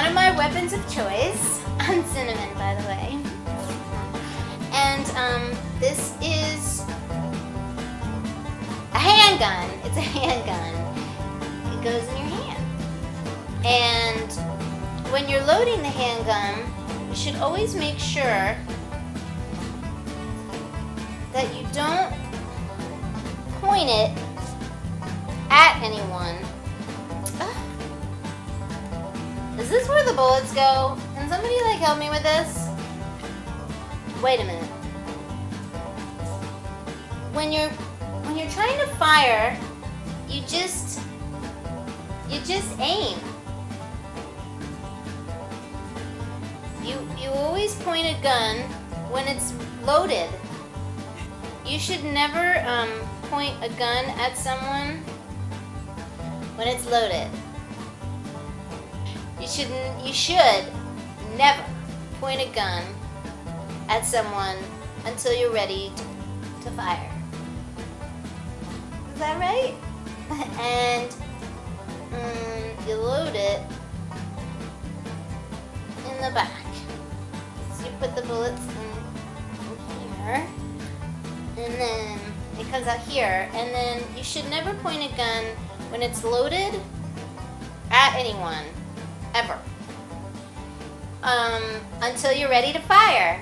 one of my weapons of choice. And cinnamon, by the way. And this is a handgun. It's a handgun. It goes in your hand. And when you're loading the handgun, you should always make sure that you don't point it at anyone. Is this where the bullets go? Can somebody help me with this? Wait a minute. When you're trying to fire, you just aim. You always point a gun when it's loaded. You should never point a gun at someone when it's loaded. You should never point a gun at someone until you're ready to fire. Is that right? And you load it in the back. So you put the bullets in here, and then it comes out here, and then you should never point a gun when it's loaded at anyone, ever, until you're ready to fire.